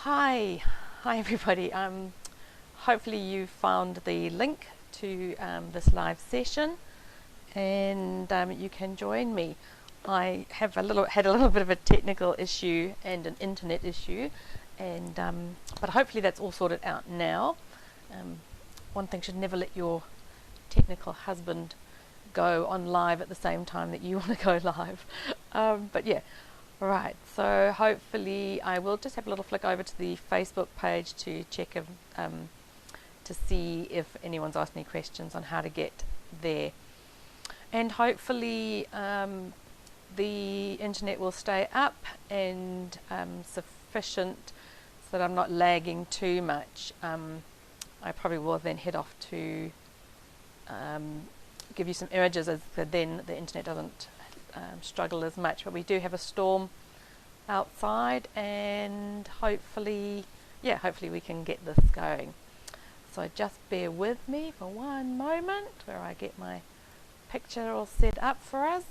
Hi, hi everybody. Hopefully you found the link to this live session, and you can join me. I have had a little bit of a technical issue and an internet issue, and but hopefully that's all sorted out now. One thing, should never let your technical husband go on live at the same time that you want to go live. But yeah. Right, so hopefully I will just have a little flick over to the Facebook page to check if, to see if anyone's asked any questions on how to get there. And hopefully the internet will stay up and sufficient so that I'm not lagging too much. I probably will then head off to give you some images, as then the internet doesn't struggle as much. But we do have a storm outside, and hopefully we can get this going. So just bear with me for one moment where I get my picture all set up for us.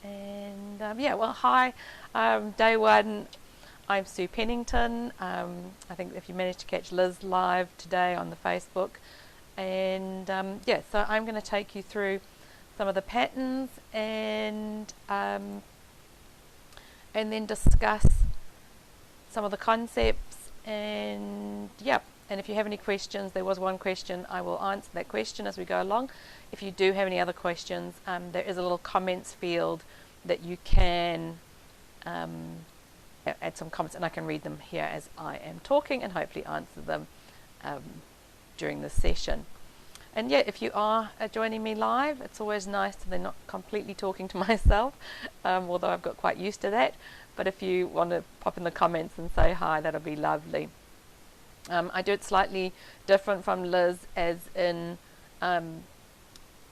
And hi, day one. I'm Sue Pennington. I think if you managed to catch Liz live today on the Facebook, and so I'm going to take you through some of the patterns and then discuss some of the concepts, and if you have any questions, there was one question, I will answer that question as we go along. If you do have any other questions, there is a little comments field that you can add some comments, and I can read them here as I am talking and hopefully answer them during the session. And if you are joining me live, it's always nice that they're not completely talking to myself, although I've got quite used to that. But if you want to pop in the comments and say hi, that'll be lovely. I do it slightly different from Liz, as in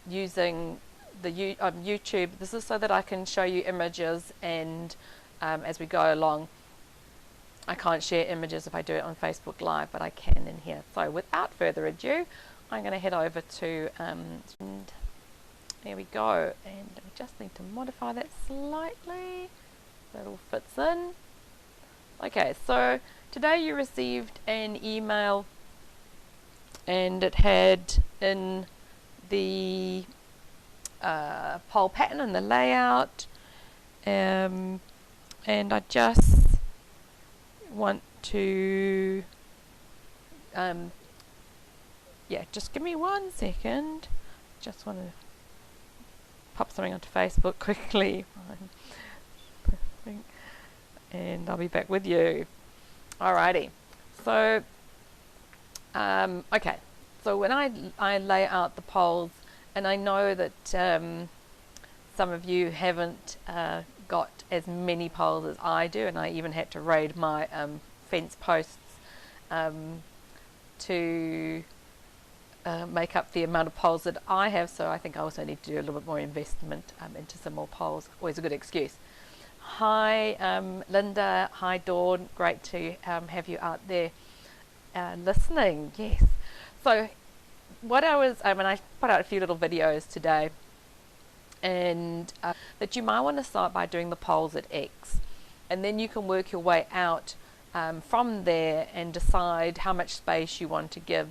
using the YouTube. This is so that I can show you images, and as we go along. I can't share images if I do it on Facebook Live, but I can in here. So without further ado, I'm going to head over to, and there we go, and we just need to modify that slightly so it all fits in. Okay, so today you received an email, and it had in the poll pattern and the layout, and I just want to just give me 1 second. Just want to pop something onto Facebook quickly. And I'll be back with you. Alrighty. So, okay. So when I lay out the polls, and I know that some of you haven't got as many polls as I do, and I even had to raid my fence posts to make up the amount of polls that I have, so I think I also need to do a little bit more investment into some more polls. Always a good excuse. Hi Linda, hi Dawn, great to have you out there listening. Yes. So what I was, and I put out a few little videos today, and that you might want to start by doing the polls at X, and then you can work your way out from there and decide how much space you want to give.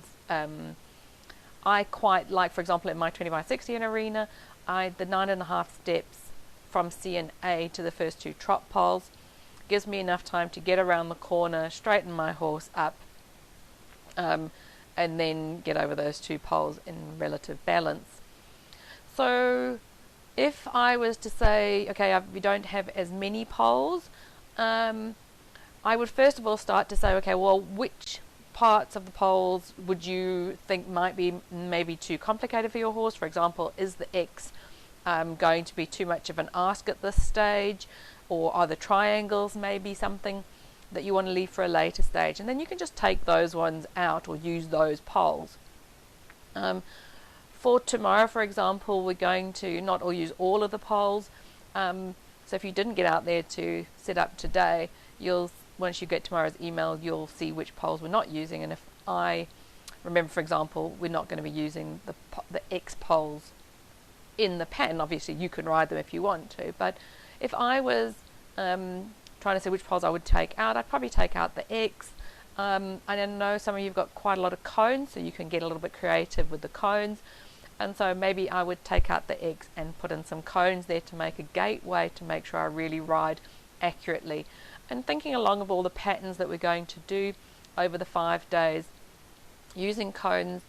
I quite like, for example, in my 20x60 arena, the 9.5 steps from C and A to the first 2 trot poles gives me enough time to get around the corner, straighten my horse up, and then get over those 2 poles in relative balance. So if I was to say, okay, we don't have as many poles, I would first of all start to say, okay, well, which parts of the poles would you think might be maybe too complicated for your horse? For example, is the X going to be too much of an ask at this stage, or are the triangles maybe something that you want to leave for a later stage? And then you can just take those ones out or use those poles. For tomorrow, for example, we're going to not all use all of the poles. So if you didn't get out there to set up today, once you get tomorrow's email, you'll see which poles we're not using. And if I remember, for example, we're not going to be using the X poles in the pattern. Obviously you can ride them if you want to, but if I was trying to see which poles I would take out, I'd probably take out the X, I know some of you've got quite a lot of cones, so you can get a little bit creative with the cones. And so maybe I would take out the X and put in some cones there to make a gateway to make sure I really ride accurately. And thinking along of all the patterns that we're going to do over the 5 days, using cones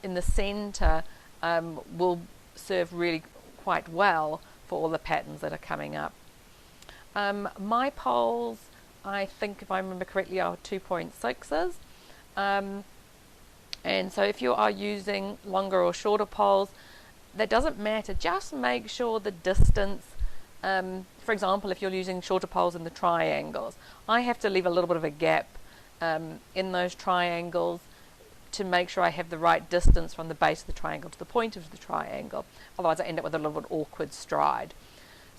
in the center will serve really quite well for all the patterns that are coming up. My poles, I think if I remember correctly, are 2.6s. And so if you are using longer or shorter poles, that doesn't matter. Just make sure the distance, for example, if you're using shorter poles in the triangles, I have to leave a little bit of a gap in those triangles to make sure I have the right distance from the base of the triangle to the point of the triangle. Otherwise I end up with a little bit awkward stride.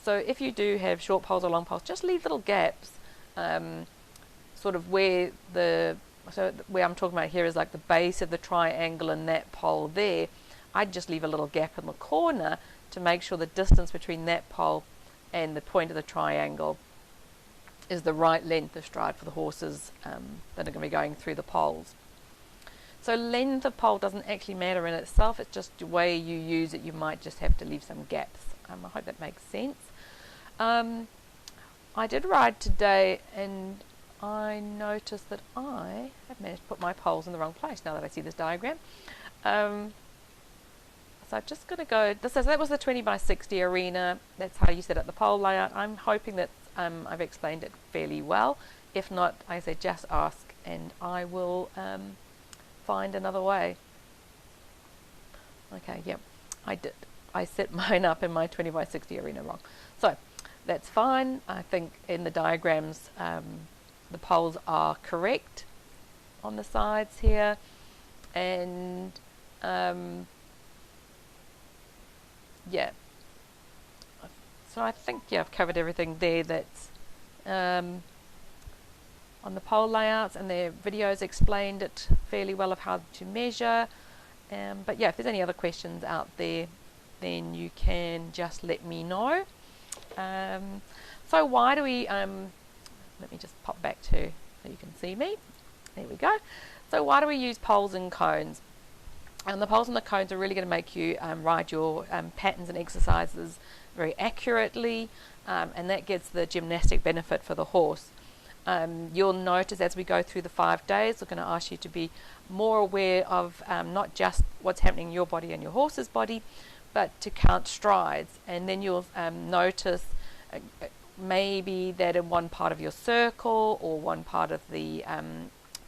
So if you do have short poles or long poles, just leave little gaps, sort of where where I'm talking about here is like the base of the triangle and that pole there. I'd just leave a little gap in the corner to make sure the distance between that pole and the point of the triangle is the right length of stride for the horses that are going to be going through the poles. So length of pole doesn't actually matter in itself, it's just the way you use it. You might just have to leave some gaps. I hope that makes sense. I did ride today and I noticed that I have managed to put my poles in the wrong place now that I see this diagram. So I'm just going to go, that was the 20 by 60 arena. That's how you set up the pole layout. I'm hoping that I've explained it fairly well. If not, I say just ask and I will find another way. Okay, yep, I did. I set mine up in my 20 by 60 arena wrong. So that's fine. I think in the diagrams the poles are correct on the sides here, and yeah, so I think I've covered everything there that's on the pole layouts, and their videos explained it fairly well of how to measure. But yeah, if there's any other questions out there, then you can just let me know. So why do we let me just pop back to so you can see me. There we go. So why do we use poles and cones? And the poles and the cones are really going to make you ride your patterns and exercises very accurately, and that gets the gymnastic benefit for the horse. You'll notice as we go through the 5 days, we're going to ask you to be more aware of not just what's happening in your body and your horse's body, but to count strides. And then you'll notice maybe that in one part of your circle or one part of the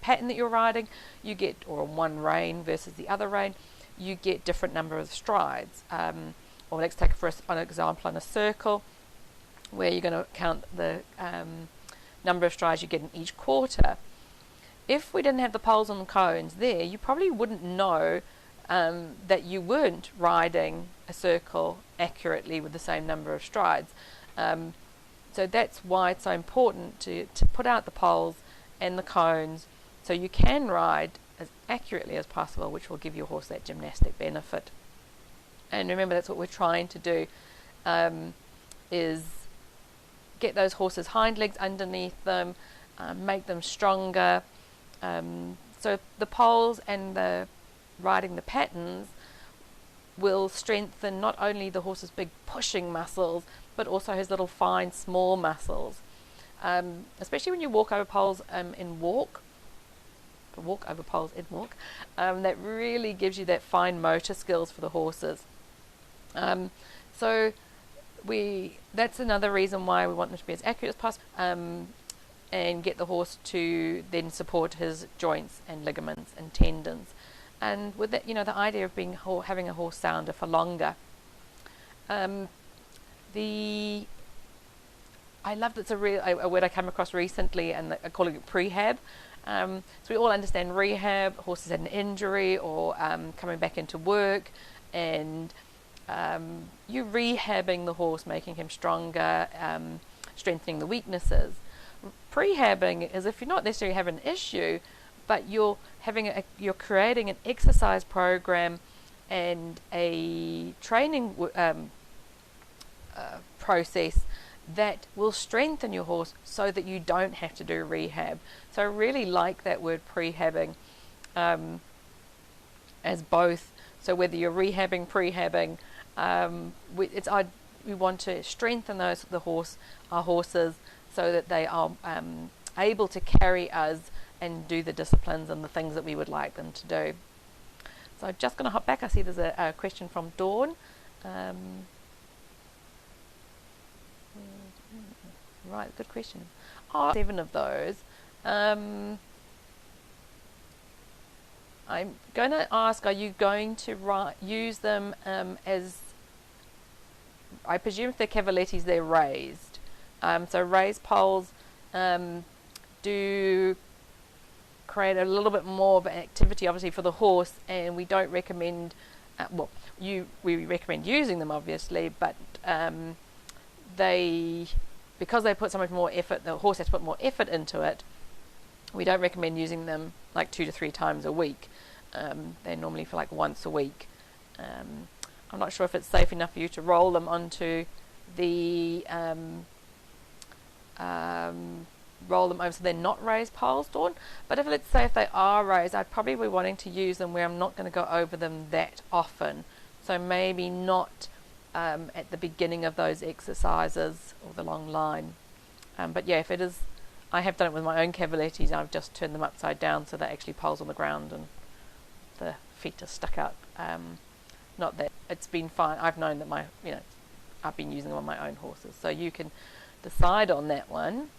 pattern that you're riding, you get, or one rein versus the other rein, you get different number of strides. Or let's take for an example on a circle, where you're going to count the number of strides you get in each quarter. If we didn't have the poles and the cones there, you probably wouldn't know that you weren't riding a circle accurately with the same number of strides. So that's why it's so important to put out the poles and the cones so you can ride as accurately as possible, which will give your horse that gymnastic benefit. And remember, that's what we're trying to do, is get those horses' hind legs underneath them, make them stronger. So the poles and the riding the patterns will strengthen not only the horse's big pushing muscles, but also his little fine small muscles. Especially when you walk over poles in walk over poles in walk, that really gives you that fine motor skills for the horses. So that's another reason why we want them to be as accurate as possible, and get the horse to then support his joints and ligaments and tendons. And with that, the idea of having a horse sounder for longer. I love that's a word I came across recently, and I call it prehab. So we all understand rehab. Horses had an injury or coming back into work, and you rehabbing the horse, making him stronger, strengthening the weaknesses. Prehabbing is if you're not necessarily having an issue, but you're creating an exercise program and a training process that will strengthen your horse so that you don't have to do rehab. So I really like that word prehabbing as both. So whether you're rehabbing, prehabbing, we want to strengthen our horses, so that they are able to carry us and do the disciplines and the things that we would like them to do. So I'm just going to hop back. I see there's a question from Dawn. Right, good question. 7 of those. I'm going to ask, are you going to use them as, I presume if they're cavalettis, they're raised. So raised poles do create a little bit more of an activity, obviously, for the horse, and we don't recommend, we recommend using them, obviously, but because they put so much more effort, the horse has to put more effort into it, we don't recommend using them like 2 to 3 times a week. They're normally for like once a week. I'm not sure if it's safe enough for you to roll them onto the roll them over so they're not raised poles, Dawn. But let's say if they are raised, I'd probably be wanting to use them where I'm not going to go over them that often. So maybe not at the beginning of those exercises or the long line. But yeah, if it is, I have done it with my own cavalettis. I've just turned them upside down so they're actually poles on the ground and the feet are stuck out. Not that it's been fine. I've known that I've been using them on my own horses. So you can decide on that one.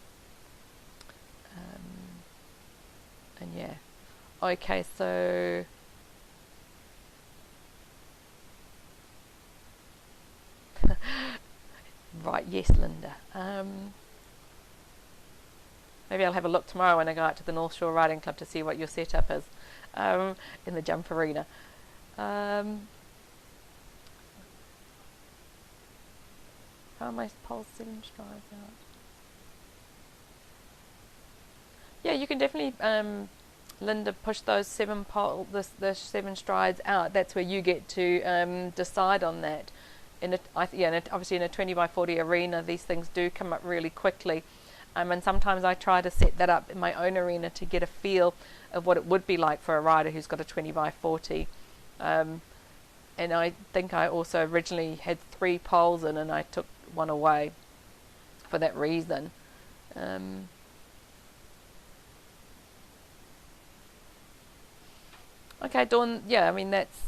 And yeah, okay, so right, yes, Linda. Maybe I'll have a look tomorrow when I go out to the North Shore Riding Club to see what your setup is in the jump arena. How are my poles 7 strides out? Yeah, you can definitely, Linda, push those 7 the 7 strides out. That's where you get to decide on that. Obviously in a 20 by 40 arena, these things do come up really quickly. And sometimes I try to set that up in my own arena to get a feel of what it would be like for a rider who's got a 20 by 40. And I think I also originally had 3 poles in, and I took 1 away for that reason. Okay, Dawn, yeah, I mean, that's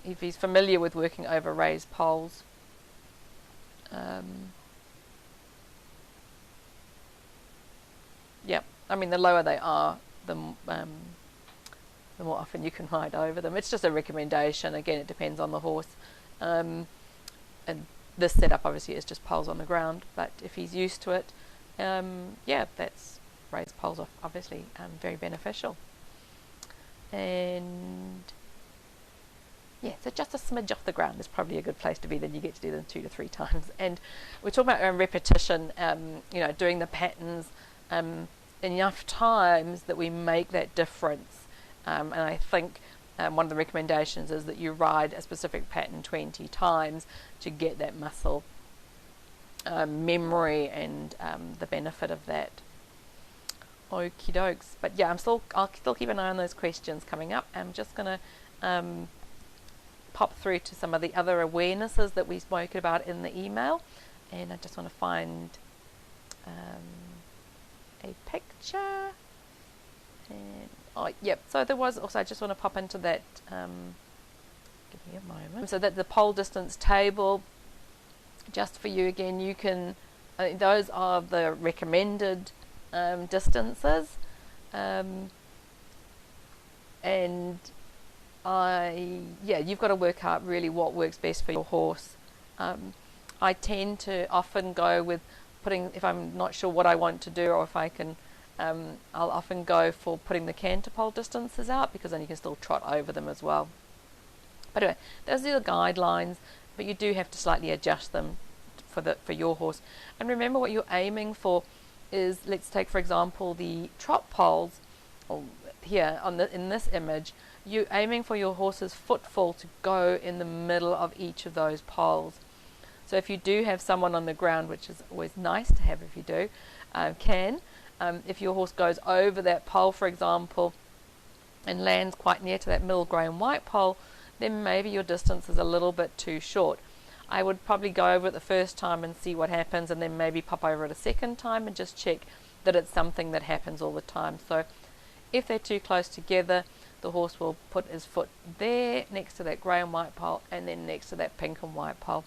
if he's familiar with working over raised poles. Yeah, I mean, the lower they are, the more often you can ride over them. It's just a recommendation. Again, it depends on the horse. And this setup obviously is just poles on the ground, but if he's used to it, yeah, that's raised poles are obviously very beneficial. And yeah, so just a smidge off the ground is probably a good place to be. Then you get to do them 2 to 3 times. And we're talking about repetition, doing the patterns enough times that we make that difference. And I think one of the recommendations is that you ride a specific pattern 20 times to get that muscle memory and the benefit of that. Okie dokes. But yeah, I'll still keep an eye on those questions coming up. I'm just going to pop through to some of the other awarenesses that we spoke about in the email, and I just want to find a picture. And yep, so there was also, I just want to pop into that, give me a moment, so that the pole distance table, just for you again, you can, those are the recommended distances, and you've got to work out really what works best for your horse. I tend to often go with putting, if I'm not sure what I want to do, or if I can, I'll often go for putting the canter pole distances out, because then you can still trot over them as well. But anyway, those are the guidelines, but you do have to slightly adjust them for your horse. And remember, what you're aiming for is, let's take for example the trot poles, or here in this image, you're aiming for your horse's footfall to go in the middle of each of those poles. So if you do have someone on the ground, which is always nice to have if you do, if your horse goes over that pole, for example, and lands quite near to that middle grey and white pole, then maybe your distance is a little bit too short. I would probably go over it the first time and see what happens, and then maybe pop over it a second time and just check that it's something that happens all the time. So if they're too close together, the horse will put his foot there next to that grey and white pole, and then next to that pink and white pole.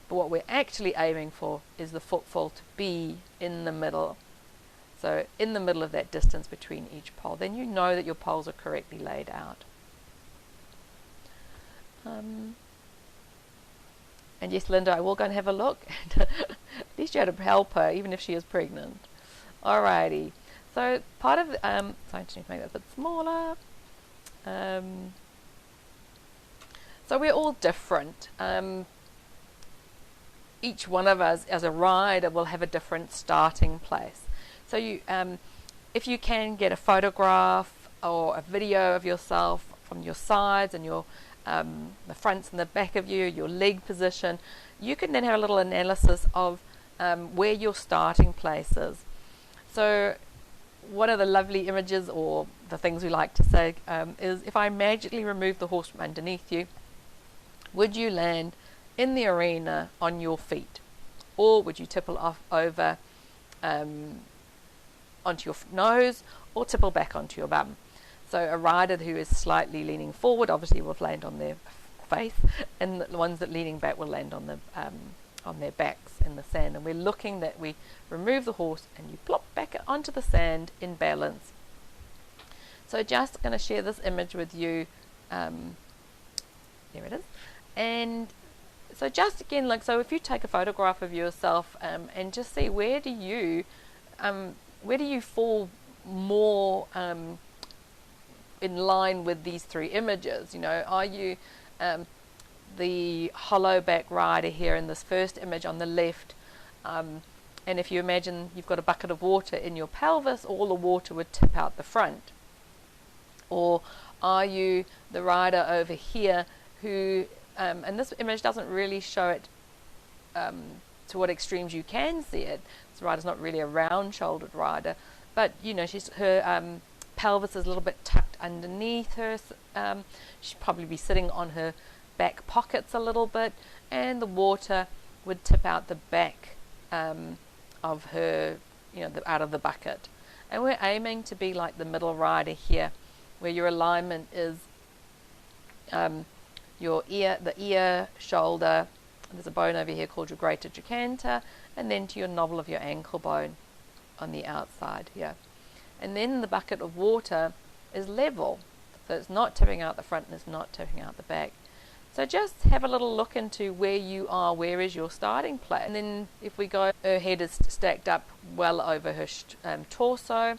But what we're actually aiming for is the footfall to be in the middle. So in the middle of that distance between each pole. Then you know that your poles are correctly laid out. And yes, Linda, I will go and have a look. At least you had to help her, even if she is pregnant. Alrighty. So part of so I just need to make that a bit smaller. So we're all different. Each one of us as a rider will have a different starting place. So you, if you can get a photograph or a video of yourself from your sides and your the fronts and the back of you, your leg position, you can then have a little analysis of where your starting place is. So one of the lovely images, or the things we like to say, is if I magically remove the horse from underneath you, would you land in the arena on your feet, or would you tipple off over onto your nose, or tipple back onto your bum? So a rider who is slightly leaning forward obviously will land on their face, and the ones that leaning back will land on their backs in the sand. And we're looking that we remove the horse and you plop back onto the sand in balance. So just going to share this image with you. There it is. And so just again, like, so if you take a photograph of yourself and just see where do you fall more in line with these three images. You know, are you the hollow back rider here in this first image on the left, and if you imagine you've got a bucket of water in your pelvis, all the water would tip out the front? Or are you the rider over here who, and this image doesn't really show it to what extremes you can see it. This rider's not really a round-shouldered rider, but you know, her pelvis is a little bit tucked underneath her. She'd probably be sitting on her back pockets a little bit, and the water would tip out the back of her, you know, out of the bucket. And we're aiming to be like the middle rider here, where your alignment is your ear, the ear, shoulder. There's a bone over here called your greater trochanter, and then to your knobble of your ankle bone on the outside here. And then the bucket of water is level, so it's not tipping out the front and it's not tipping out the back. So just have a little look into where you are, where is your starting place. And then if we go, her head is stacked up well over her torso,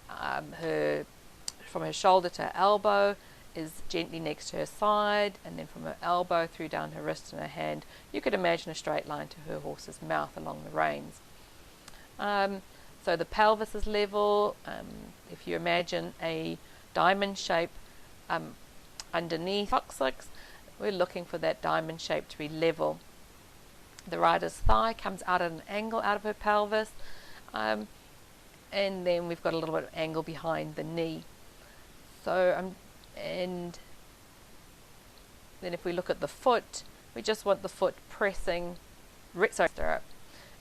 from her shoulder to her elbow is gently next to her side, and then from her elbow through down her wrist and her hand, you could imagine a straight line to her horse's mouth along the reins. So the pelvis is level. If you imagine a diamond shape underneath coccyx, we're looking for that diamond shape to be level. The rider's thigh comes out at an angle out of her pelvis, and then we've got a little bit of angle behind the knee. So and then if we look at the foot, we just want the foot pressing stirrup.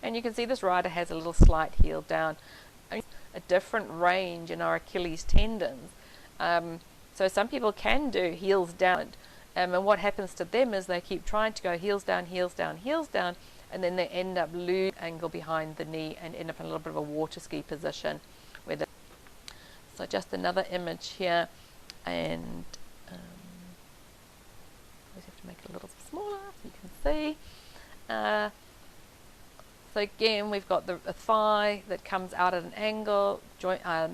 And you can see this rider has a little slight heel down, a different range in our Achilles tendons. So some people can do heels down, and what happens to them is they keep trying to go heels down, heels down, heels down, and then they end up losing angle behind the knee and end up in a little bit of a water ski position. So just another image here, and always have to make it a little smaller so you can see. So again, we've got a thigh that comes out at an angle, joint, a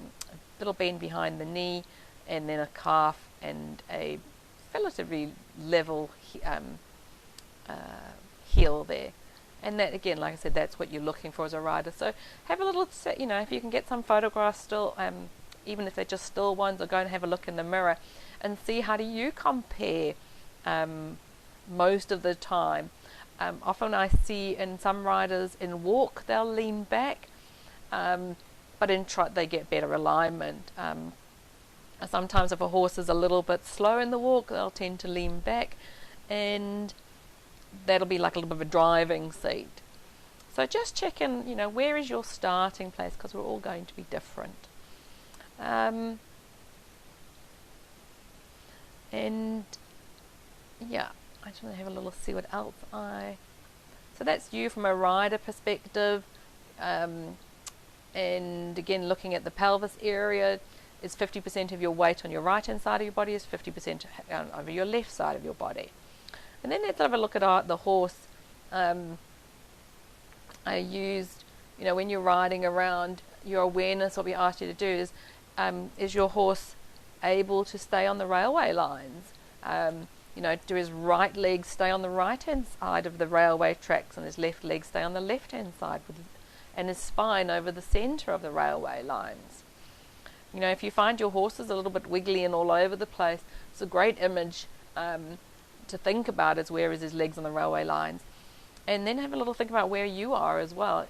little bend behind the knee, and then a calf and a relatively level heel there. And that, again, like I said, that's what you're looking for as a rider. So have a little, you know, if you can get some photographs still, even if they're just still ones, or go and have a look in the mirror and see how do you compare most of the time. Often I see in some riders in walk they'll lean back, but in trot they get better alignment. Sometimes if a horse is a little bit slow in the walk, they'll tend to lean back, and that'll be like a little bit of a driving seat. So just check in, where is your starting place, because we're all going to be different. And yeah, I just want to have a little see what else so that's you from a rider perspective. And again, looking at the pelvis area, is 50% of your weight on your right hand side of your body, is 50% over your left side of your body. And then let's have a look at the horse. I used, when you're riding around, your awareness, what we asked you to do is your horse able to stay on the railway lines? Do his right leg stay on the right hand side of the railway tracks and his left leg stay on the left hand side, and his spine over the centre of the railway lines? If you find your horse is a little bit wiggly and all over the place, it's a great image to think about, is where is his legs on the railway lines. And then have a little think about where you are as well.